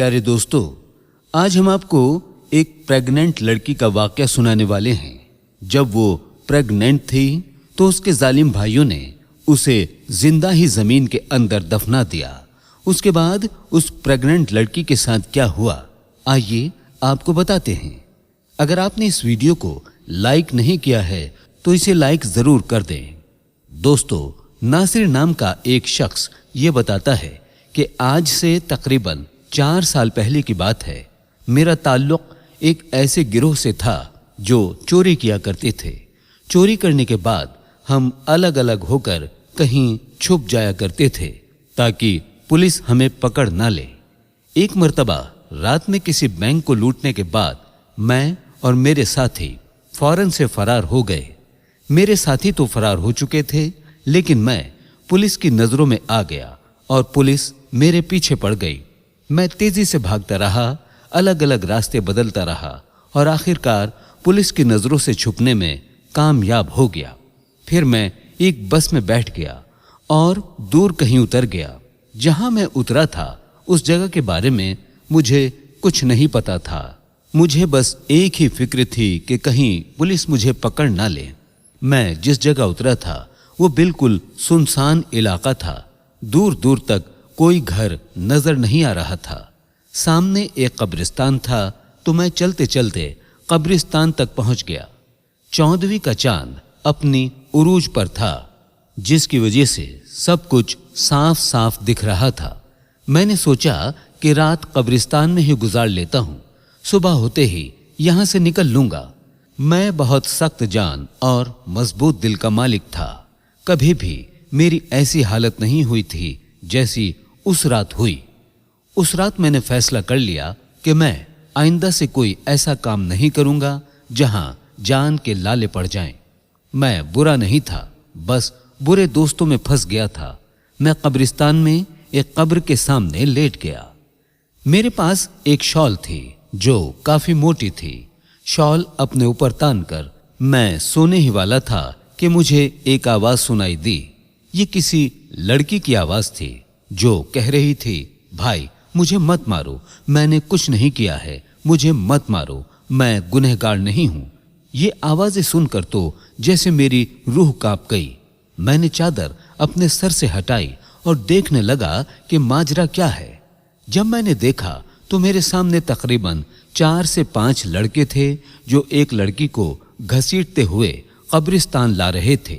प्यारे दोस्तों, आज हम आपको एक प्रेग्नेंट लड़की का वाकया सुनाने वाले हैं। जब वो प्रेग्नेंट थी तो उसके जालिम भाइयों ने उसे जिंदा ही जमीन के अंदर दफना दिया। उसके बाद उस प्रेग्नेंट लड़की के साथ क्या हुआ, आइए आपको बताते हैं। अगर आपने इस वीडियो को लाइक नहीं किया है तो इसे लाइक जरूर कर दें। दोस्तों, नासिर नाम का एक शख्स ये बताता है कि आज से तकरीबन 4 साल पहले की बात है। मेरा ताल्लुक एक ऐसे गिरोह से था जो चोरी किया करते थे। चोरी करने के बाद हम अलग अलग होकर कहीं छुप जाया करते थे ताकि पुलिस हमें पकड़ ना ले। एक मर्तबा रात में किसी बैंक को लूटने के बाद मैं और मेरे साथी फौरन से फरार हो गए। मेरे साथी तो फरार हो चुके थे, लेकिन मैं पुलिस की नजरों में आ गया और पुलिस मेरे पीछे पड़ गई। मैं तेजी से भागता रहा, अलग अलग रास्ते बदलता रहा और आखिरकार पुलिस की नजरों से छुपने में कामयाब हो गया। फिर मैं एक बस में बैठ गया और दूर कहीं उतर गया। जहां मैं उतरा था उस जगह के बारे में मुझे कुछ नहीं पता था। मुझे बस एक ही फिक्र थी कि कहीं पुलिस मुझे पकड़ ना ले। मैं जिस जगह उतरा था वो बिल्कुल सुनसान इलाका था। दूर दूर तक कोई घर नजर नहीं आ रहा था। सामने एक कब्रिस्तान था तो मैं चलते चलते कब्रिस्तान तक पहुंच गया। 14वीं का चांद अपनी उरूज पर था, जिसकी वजह से सब कुछ साफ साफ दिख रहा था। मैंने सोचा कि रात कब्रिस्तान में ही गुजार लेता हूं, सुबह होते ही यहां से निकल लूंगा। मैं बहुत सख्त जान और मजबूत दिल का मालिक था। कभी भी मेरी ऐसी हालत नहीं हुई थी जैसी उस रात हुई। उस रात मैंने फैसला कर लिया कि मैं आइंदा से कोई ऐसा काम नहीं करूंगा जहां जान के लाले पड़ जाएं। मैं बुरा नहीं था, बस बुरे दोस्तों में फंस गया था। मैं कब्रिस्तान में एक कब्र के सामने लेट गया। मेरे पास एक शॉल थी जो काफी मोटी थी। शॉल अपने ऊपर तान कर मैं सोने ही वाला था कि मुझे एक आवाज सुनाई दी। ये किसी लड़की की आवाज थी जो कह रही थी, भाई मुझे मत मारो, मैंने कुछ नहीं किया है, मुझे मत मारो, मैं गुनहगार नहीं हूं। ये आवाजें सुनकर तो जैसे मेरी रूह कांप गई। मैंने चादर अपने सर से हटाई और देखने लगा कि माजरा क्या है। जब मैंने देखा तो मेरे सामने तकरीबन 4 से 5 लड़के थे जो एक लड़की को घसीटते हुए कब्रिस्तान ला रहे थे।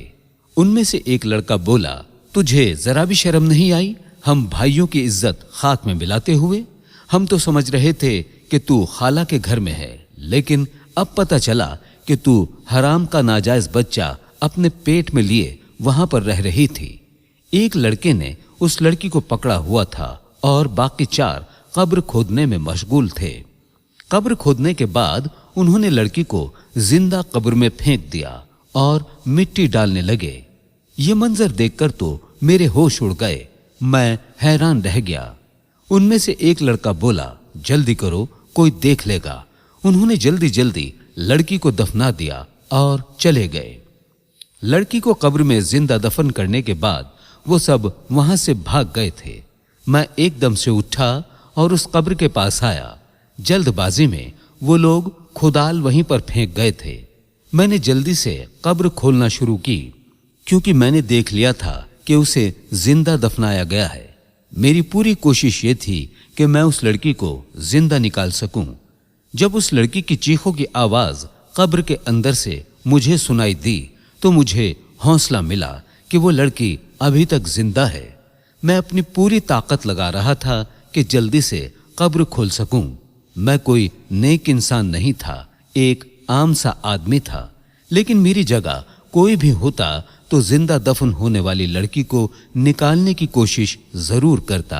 उनमें से एक लड़का बोला, तुझे जरा भी शर्म नहीं आई हम भाइयों की इज्जत खाक में मिलाते हुए? हम तो समझ रहे थे कि तू खाला के घर में है, लेकिन अब पता चला कि तू हराम का नाजायज बच्चा अपने पेट में लिए वहां पर रह रही थी। एक लड़के ने उस लड़की को पकड़ा हुआ था और बाकी 4 कब्र खोदने में मशगूल थे। कब्र खोदने के बाद उन्होंने लड़की को जिंदा कब्र में फेंक दिया और मिट्टी डालने लगे। ये मंजर देखकर तो मेरे होश उड़ गए। मैं हैरान रह गया। उनमें से एक लड़का बोला, जल्दी करो, कोई देख लेगा। उन्होंने जल्दी जल्दी लड़की को दफना दिया और चले गए। लड़की को कब्र में जिंदा दफन करने के बाद वो सब वहां से भाग गए थे। मैं एकदम से उठा और उस कब्र के पास आया। जल्दबाजी में वो लोग खुदाल वहीं पर फेंक गए थे। मैंने जल्दी से कब्र खोलना शुरू की क्योंकि मैंने देख लिया था कि उसे जिंदा दफनाया गया है। मेरी पूरी कोशिश ये थी कि मैं उस लड़की को जिंदा निकाल सकूं। जब उस लड़की की चीखों की आवाज कब्र के अंदर से मुझे सुनाई दी तो मुझे हौसला मिला कि वो लड़की अभी तक जिंदा है। मैं अपनी पूरी ताकत लगा रहा था कि जल्दी से कब्र खोल सकूं। मैं कोई नेक इंसान नहीं था, एक आम सा आदमी था, लेकिन मेरी जगह कोई भी होता तो जिंदा दफन होने वाली लड़की को निकालने की कोशिश जरूर करता।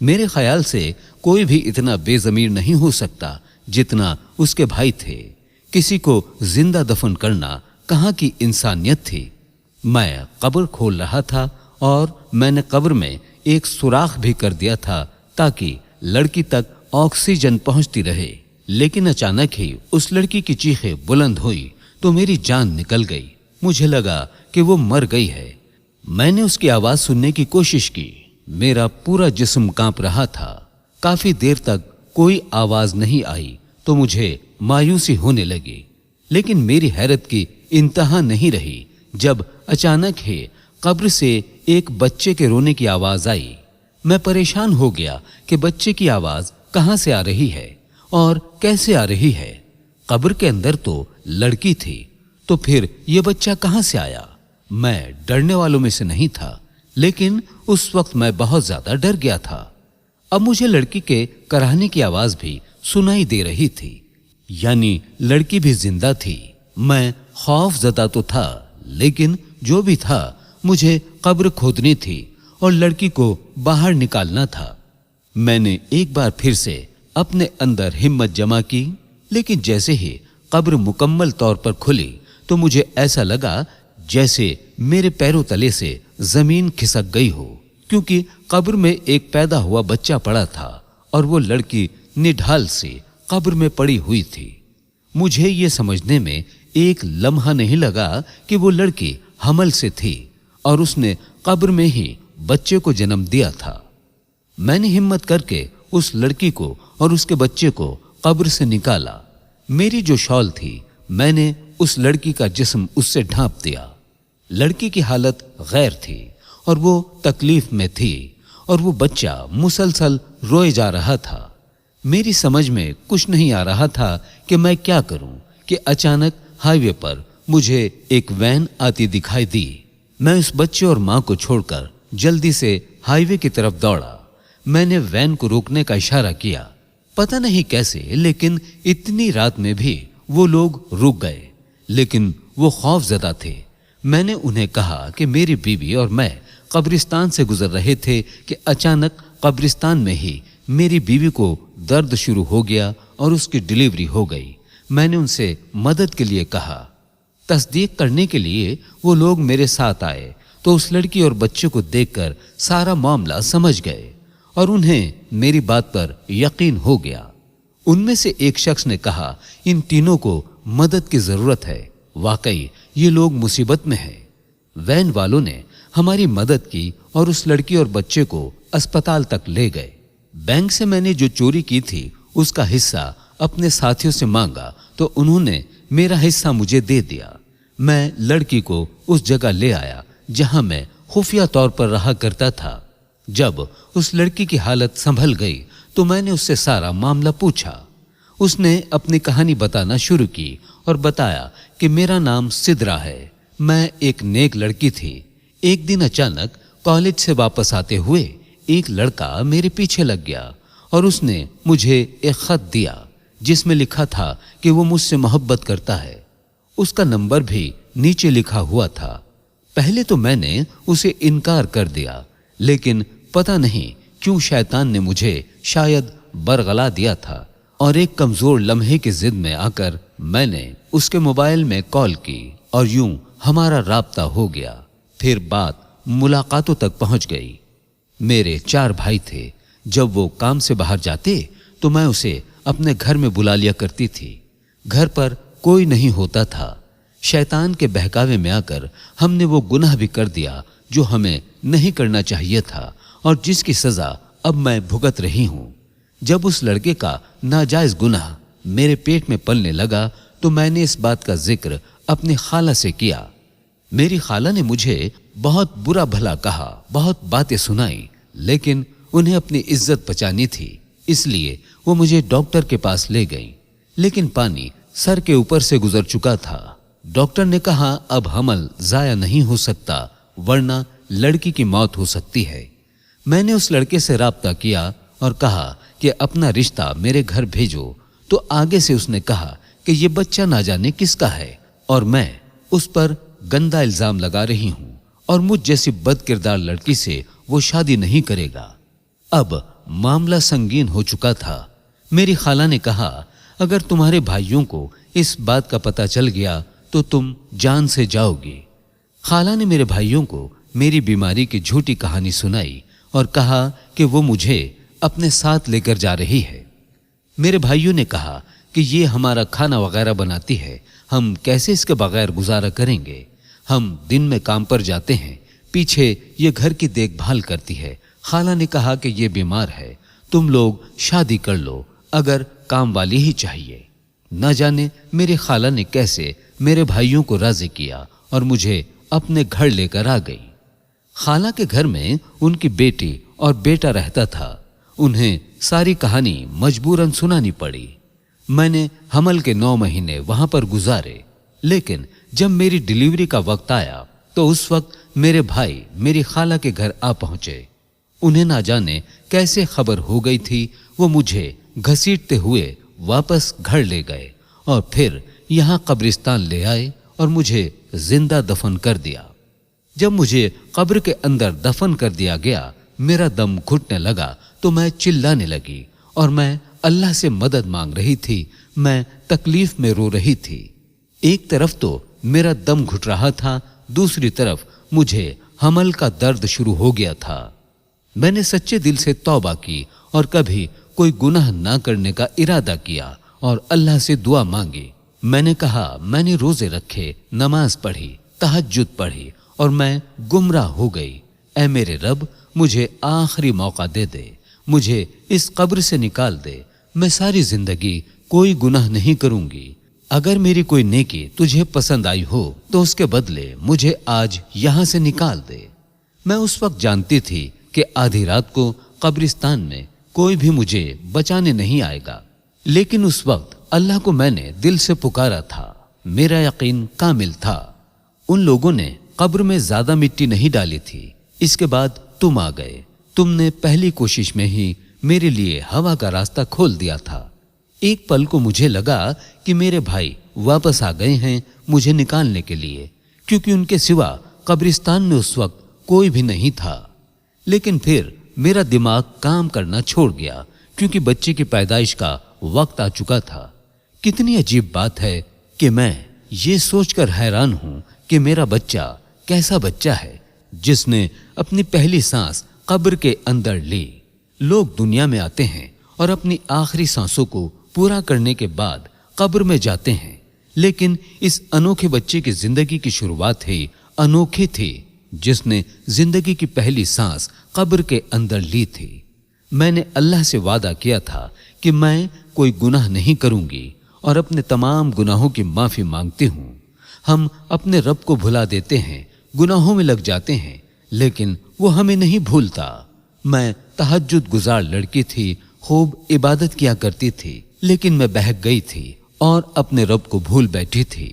मेरे ख्याल से कोई भी इतना बेजमीर नहीं हो सकता जितना उसके भाई थे। किसी को जिंदा दफन करना कहाँ की इंसानियत थी। मैं कब्र खोल रहा था और मैंने कब्र में एक सुराख भी कर दिया था ताकि लड़की तक ऑक्सीजन पहुंचती रहे। लेकिन अचानक ही उस लड़की की चीखें बुलंद हुई तो मेरी जान निकल गई। मुझे लगा कि वो मर गई है। मैंने उसकी आवाज सुनने की कोशिश की। मेरा पूरा जिस्म कांप रहा था। काफी देर तक कोई आवाज नहीं आई तो मुझे मायूसी होने लगी। लेकिन मेरी हैरत की इंतहा नहीं रही जब अचानक ही कब्र से एक बच्चे के रोने की आवाज आई। मैं परेशान हो गया कि बच्चे की आवाज कहां से आ रही है और कैसे आ रही है। कब्र के अंदर तो लड़की थी, तो फिर यह बच्चा कहां से आया? मैं डरने वालों में से नहीं था, लेकिन उस वक्त मैं बहुत ज्यादा डर गया था। अब मुझे लड़की के कराहने की आवाज भी सुनाई दे रही थी, यानी लड़की भी जिंदा थी। मैं खौफजदा तो था, लेकिन जो भी था मुझे कब्र खोदनी थी और लड़की को बाहर निकालना था। मैंने एक बार फिर से अपने अंदर हिम्मत जमा की, लेकिन जैसे ही कब्र मुकम्मल तौर पर खुली तो मुझे ऐसा लगा जैसे मेरे पैरों तले से जमीन खिसक गई हो, क्योंकि कब्र में एक पैदा हुआ बच्चा पड़ा था और वो लड़की निढाल से कब्र में पड़ी हुई थी। मुझे ये समझने में एक लम्हा नहीं लगा कि वो लड़की हमल से थी और उसने कब्र में ही बच्चे को जन्म दिया था। मैंने हिम्मत करके उस लड़की को और उसके बच्चे को कब्र से निकाला। मेरी जो शॉल थी मैंने उस लड़की का जिस्म उससे ढांप दिया। लड़की की हालत गैर थी और वो तकलीफ में थी और वो बच्चा मुसलसल रोए जा रहा था। मेरी समझ में कुछ नहीं आ रहा था कि मैं क्या करूं कि अचानक हाईवे पर मुझे एक वैन आती दिखाई दी। मैं उस बच्चे और मां को छोड़कर जल्दी से हाईवे की तरफ दौड़ा। मैंने वैन को रोकने का इशारा किया। पता नहीं कैसे, लेकिन इतनी रात में भी वो लोग रुक गए, लेकिन वो खौफजदा थे। मैंने उन्हें कहा कि मेरी बीवी और मैं कब्रिस्तान से गुजर रहे थे कि अचानक कब्रिस्तान में ही मेरी बीवी को दर्द शुरू हो गया और उसकी डिलीवरी हो गई। मैंने उनसे मदद के लिए कहा। तस्दीक करने के लिए वो लोग मेरे साथ आए तो उस लड़की और बच्चे को देखकर सारा मामला समझ गए और उन्हें मेरी बात पर यकीन हो गया। उनमें से एक शख्स ने कहा, इन तीनों को मदद की जरूरत है, वाकई ये लोग मुसीबत में हैं। वैन वालों ने हमारी मदद की और उस लड़की और बच्चे को अस्पताल तक ले गए। बैंक से मैंने जो चोरी की थी उसका हिस्सा अपने साथियों से मांगा तो उन्होंने मेरा हिस्सा मुझे दे दिया। मैं लड़की को उस जगह ले आया जहां मैं खुफिया तौर पर रहा करता था। जब उस लड़की की हालत संभल गई तो मैंने उससे सारा मामला पूछा। उसने अपनी कहानी बताना शुरू की और बताया कि मेरा नाम सिद्रा है, मैं एक नेक लड़की थी। एक दिन अचानक कॉलेज से वापस आते हुए एक लड़का मेरे पीछे लग गया और उसने मुझे एक खत दिया जिसमें लिखा था कि वो मुझसे मोहब्बत करता है। उसका नंबर भी नीचे लिखा हुआ था। पहले तो मैंने उसे इनकार कर दिया, लेकिन पता नहीं क्यों शैतान ने मुझे शायद बरगला दिया था और एक कमजोर लम्हे की जिद में आकर मैंने उसके मोबाइल में कॉल की और यूं हमारा राब्ता हो गया। फिर बात मुलाकातों तक पहुंच गई। मेरे 4 भाई थे। जब वो काम से बाहर जाते तो मैं उसे अपने घर में बुला लिया करती थी। घर पर कोई नहीं होता था। शैतान के बहकावे में आकर हमने वो गुनाह भी कर दिया जो हमें नहीं करना चाहिए था और जिसकी सजा अब मैं भुगत रही हूं। जब उस लड़के का नाजायज गुनाह मेरे पेट में पलने लगा तो मैंने इस बात का जिक्र अपनी खाला से किया। मेरी खाला ने मुझे बहुत बुरा भला कहा, बहुत बातें सुनाई, लेकिन उन्हें अपनी इज्जत बचानी थी, इसलिए वो मुझे डॉक्टर के पास ले गई। लेकिन पानी सर के ऊपर से गुजर चुका था। डॉक्टर ने कहा अब हमल जाया नहीं हो सकता, वरना लड़की की मौत हो सकती है। मैंने उस लड़के से राब्ता किया और कहा कि अपना रिश्ता मेरे घर भेजो, तो आगे से उसने कहा कि ये बच्चा ना जाने किसका है और मैं उस पर गंदा इल्जाम लगा रही हूं और मुझ जैसी बदकिरदार लड़की से वो शादी नहीं करेगा। अब मामला संगीन हो चुका था। मेरी खाला ने कहा अगर तुम्हारे भाइयों को इस बात का पता चल गया तो तुम जान से जाओगी। खाला ने मेरे भाइयों को मेरी बीमारी की झूठी कहानी सुनाई और कहा कि वो मुझे अपने साथ लेकर जा रही है। मेरे भाइयों ने कहा कि ये हमारा खाना वगैरह बनाती है, हम कैसे इसके बगैर गुजारा करेंगे। हम दिन में काम पर जाते हैं, पीछे ये घर की देखभाल करती है। खाला ने कहा कि ये बीमार है तुम लोग शादी कर लो, अगर काम वाली ही चाहिए। न जाने मेरी खाला ने कैसे मेरे भाइयों को राजी किया और मुझे अपने घर लेकर आ गई। खाला के घर में उनकी बेटी और बेटा रहता था। उन्हें सारी कहानी मजबूरन सुनानी पड़ी। मैंने हमल के 9 महीने वहां पर गुजारे, लेकिन जब मेरी डिलीवरी का वक्त आया तो उस वक्त मेरे भाई मेरी खाला के घर आ पहुंचे। उन्हें ना जाने कैसे खबर हो गई थी, वो मुझे घसीटते हुए वापस घर ले गए और फिर यहाँ कब्रिस्तान ले आए और मुझे जिंदा दफन कर दिया। जब मुझे कब्र के अंदर दफन कर दिया गया, मेरा दम घुटने लगा तो मैं चिल्लाने लगी और मैं अल्लाह से मदद मांग रही थी। मैं तकलीफ में रो रही थी। एक तरफ तो मेरा दम घुट रहा था, दूसरी तरफ मुझे हमल का दर्द शुरू हो गया था। मैंने सच्चे दिल से तौबा की और कभी कोई गुनाह ना करने का इरादा किया और अल्लाह से दुआ मांगी। मैंने कहा, मैंने रोजे रखे, नमाज पढ़ी, तहज्जुद पढ़ी और मैं गुमराह हो गई। ऐ मेरे रब, मुझे आखिरी मौका दे दे, मुझे इस कब्र से निकाल दे। मैं सारी जिंदगी कोई गुनाह नहीं करूंगी। अगर मेरी कोई नेकी तुझे पसंद आई हो तो उसके बदले मुझे आज यहां से निकाल दे। मैं उस वक्त जानती थी कि आधी रात को कब्रिस्तान में कोई भी मुझे बचाने नहीं आएगा, लेकिन उस वक्त अल्लाह को मैंने दिल से पुकारा था। मेरा यकीन कामिल था। उन लोगों ने कब्र में ज्यादा मिट्टी नहीं डाली थी। इसके बाद तुम आ गए। तुमने पहली कोशिश में ही मेरे लिए हवा का रास्ता खोल दिया था। एक पल को मुझे लगा कि मेरे भाई वापस आ गए हैं मुझे निकालने के लिए, क्योंकि उनके सिवा कब्रिस्तान में उस वक्त कोई भी नहीं था। लेकिन फिर मेरा दिमाग काम करना छोड़ गया, क्योंकि बच्चे की पैदाइश का वक्त आ चुका था। कितनी अजीब बात है कि मैं ये सोचकर हैरान हूं कि मेरा बच्चा कैसा बच्चा है जिसने अपनी पहली सांस कब्र के अंदर ली। लोग दुनिया में आते हैं और अपनी आखिरी सांसों को पूरा करने के बाद कब्र में जाते हैं, लेकिन इस अनोखे बच्चे की जिंदगी की शुरुआत ही अनोखी थी, जिसने जिंदगी की पहली सांस कब्र के अंदर ली थी। मैंने अल्लाह से वादा किया था कि मैं कोई गुनाह नहीं करूंगी और अपने तमाम गुनाहों की माफी मांगती हूं। हम अपने रब को भुला देते हैं, गुनाहों में लग जाते हैं, लेकिन वो हमें नहीं भूलता। मैं तहज्जुद गुजार लड़की थी, खूब इबादत किया करती थी, लेकिन मैं बहक गई थी और अपने रब को भूल बैठी थी।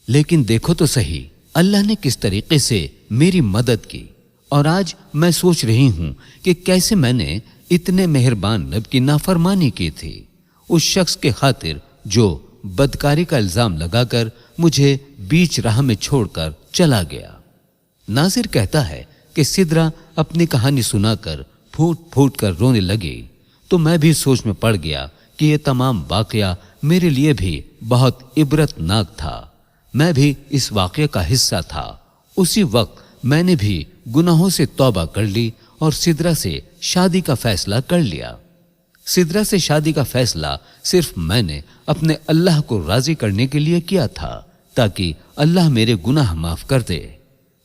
लेकिन देखो तो सही, अल्लाह ने किस तरीके से मेरी मदद की। और आज मैं सोच रही हूं कि कैसे मैंने इतने मेहरबान रब की नाफरमानी की थी, उस शख्स के खातिर जो बदकारी का इल्जाम लगाकर मुझे बीच राह में छोड़कर चला गया। नासिर कहता है कि सिदरा अपनी कहानी सुनाकर फूट फूट कर रोने लगी, तो मैं भी सोच में पड़ गया कि ये तमाम वाकया मेरे लिए भी बहुत इबरतनाक था। मैं भी इस वाकये का हिस्सा था। उसी वक्त मैंने भी गुनाहों से तौबा कर ली और सिदरा से शादी का फैसला कर लिया। सिदरा से शादी का फैसला सिर्फ मैंने अपने अल्लाह को राजी करने के लिए किया था, ताकि अल्लाह मेरे गुनाह माफ कर दे।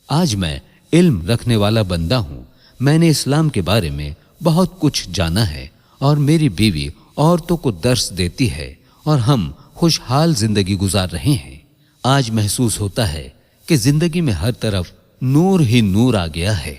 आज मैं इल्म रखने वाला बंदा हूं। मैंने इस्लाम के बारे में बहुत कुछ जाना है और मेरी बीवी औरतों को दर्स देती है और हम खुशहाल जिंदगी गुजार रहे हैं। आज महसूस होता है कि जिंदगी में हर तरफ नूर ही नूर आ गया है।